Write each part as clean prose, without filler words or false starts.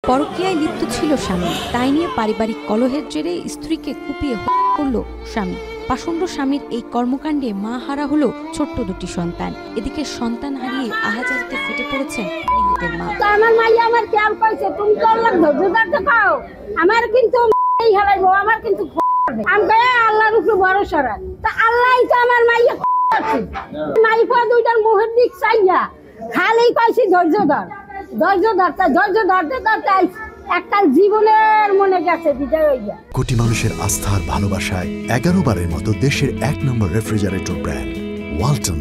পরকীয়ায় লিপ্ত ছিল স্বামী, তাই নিয়ে পারিবারিক কলহের জেরে স্ত্রীকে কুপিয়ে হত্যা করল স্বামী। পাষণ্ড স্বামীর এই কর্মকাণ্ডে মা হারা হলো ছোট্ট দুটি সন্তান। এদিকে সন্তান হারিয়ে আহাজারিতে ফেটে পড়েছেন নিহতের মা। আমার মাইয়া আমার খেয়াল পাইছে, তুমি তো ধৈর্য ধরতে পাও, আমার কিন্তু এই হারাইবো, আমার কিন্তু আমি আল্লাহর উপর ভরসা রাখ। তা আল্লাহই তো আমার মাইয়া মাইফা দুইটার মুখের দিক চাইয়া খালি কইছি ধৈর্য ধর, ধৈর্য ধরতে ধরতে একটা জীবনের মনে গেছে বিজয় হইয়া। কোটি মানুষের আস্থার ভালোবাসায় 11 বারের মতো দেশের 1 নম্বর রেফ্রিজারেটর ব্র্যান্ড ওয়ালটন।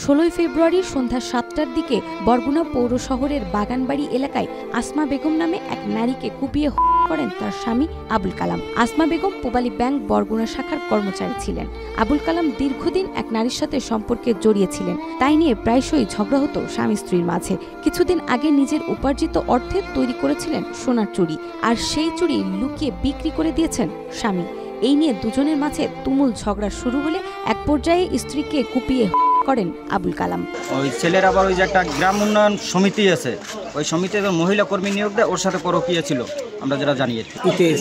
16 ফেব্রুয়ারি সন্ধ্যা 7টার দিকে বরগুনা পৌর শহরের বাগানবাড়ি এলাকায় আসমা বেগম নামে এক নারীকে কুপিয়ে হত্যা করেন তার স্বামী আবুল কালাম। আসমা বেগম পূবালী ব্যাংক বরগুনা শাখার কর্মচারী ছিলেন। আবুল কালাম দীর্ঘদিন এক নারীর সাথে সম্পর্কে জড়িয়েছিলেন, তাই নিয়ে প্রায়শই ঝগড়া হতো স্বামী স্ত্রীর মাঝে। কিছুদিন আগে নিজের উপার্জিত অর্থে তৈরি করেছিলেন সোনার চুড়ি, আর সেই চুড়ি লুকিয়ে বিক্রি করে দিয়েছেন স্বামী। এই নিয়ে দুজনের মাঝে তুমুল ঝগড়া শুরু হলে এক পর্যায়ে স্ত্রীকে কুপিয়ে করেন আবুল কালাম। ওই ছেলের আবার ওই যে একটা গ্রাম উন্নয়ন সমিতি আছে, ওই সমিতিতে মহিলা কর্মী নিয়োগ দেয়, ওর সাথে পরকীয়া ছিল আমরা যারা জানিয়ে।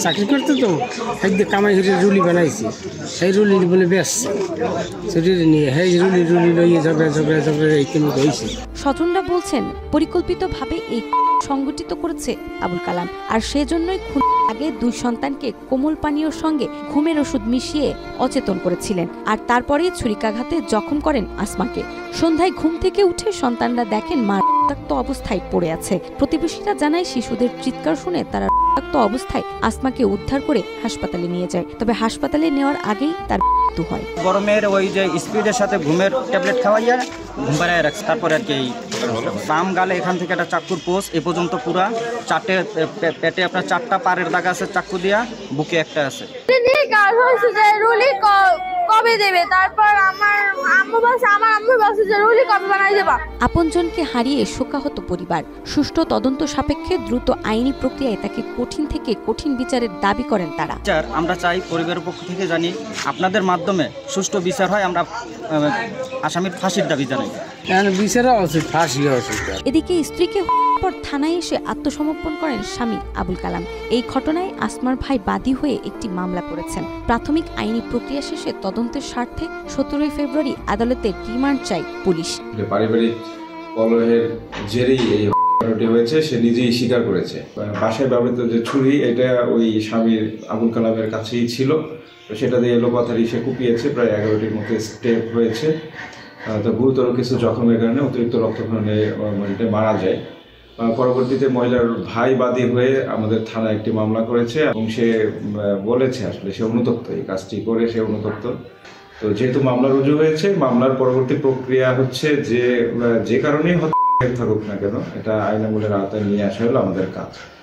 চাকরি করতে তো একদিন কামাই করে রুলি বানাইছি, সেই রুলি বলে বেসছে, নিয়ে সেই রুলি লইয়ে ঝগড়া এইখানে হয়েছে। স্বজনরা বলছেন পরিকল্পিতভাবে এই সংগঠিত করেছে আবুল কালাম, আর সেজন্যই খুন আগে দুই সন্তানকে কোমল পানীয়র সঙ্গে ঘুমের ওষুধ মিশিয়ে অচেতন করেছিলেন, আর তারপরেই ছুরিকাঘাতে জখম করেন আসমাকে। সন্ধ্যায় ঘুম থেকে উঠে সন্তানরা দেখেন মা রক্তাক্ত অবস্থায় পড়ে আছে। প্রতিবেশীরা জানায় শিশুদের চিৎকার শুনে তারা রক্তাক্ত অবস্থায় আসমাকে উদ্ধার করে হাসপাতালে নিয়ে যায়, তবে হাসপাতালে নেওয়ার আগেই তার মৃত্যু হয়। গরমের ওই যে স্পিডের সাথে ঘুমের ট্যাবলেট খাওয়াইয়া ঘুম পাড়ায় রাখছে, তারপরে আর কি বাম গালে এখান থেকে একটা চাকুর পোষ এ পর্যন্ত পুরা চারটে, পেটে আপনার 4টা পাড়ের দাগ আছে চাকু দিয়া, বুকে একটা আছে। কবে দেবে? তারপর আমার আম্মু বলছে যে রুলি কবে বানাই দেবা। আপনজনকে হারিয়ে শোকাহত পরিবার। সুষ্ঠু তদন্ত সাপেক্ষে দ্রুত আইনি প্রক্রিয়ায় তাকে কঠিন থেকে কঠিন বিচারের দাবি করেন তারা। আমরা চাই পরিবারের পক্ষ থেকে জানি আপনাদের মাধ্যমে সুষ্ঠু বিচার হয়। আমরা আসামির ফাঁসির দাবি জানাই। এদিকে স্ত্রীকে পর থানায় এসে আত্মসমর্পণ করেন স্বামী আবুল কালাম। এই ঘটনায় আসমার ভাই বাদী হয়ে একটি মামলা করেছেন। প্রাথমিক আইনি প্রক্রিয়া শেষে তদন্তের স্বার্থে 17 ফেব্রুয়ারি আদালতে রিমান্ড চায় পুলিশ। পারিবারিক কলহের জেরেই এই ঘটনাটি হয়েছে, সে নিজেই স্বীকার করেছে। বাসায় ব্যবহৃত যে ছুরি, এটা ওই স্বামীর আবুল কালামের কাছেই ছিল, সেটা দিয়ে এলোপাথারি সে কুপিয়েছে। প্রায় 11টির মতো স্টেপ হয়েছে। তো গুরুতর কিছু জখমের কারণে অতিরিক্ত রক্তক্ষরণে মারা যায়। পরবর্তীতে মহিলার ভাই বাদী হয়ে আমাদের থানায় একটি মামলা করেছে এবং সে বলেছে আসলে সে অনুতপ্ত, এই কাজটি করে সে অনুতপ্ত। তো যেহেতু মামলা রুজু হয়েছে, মামলার পরবর্তী প্রক্রিয়া হচ্ছে যে কারণেই হত্যা থাকুক না কেন, এটা আইনানুগের আওতায় নিয়ে আসা হলো আমাদের কাজ।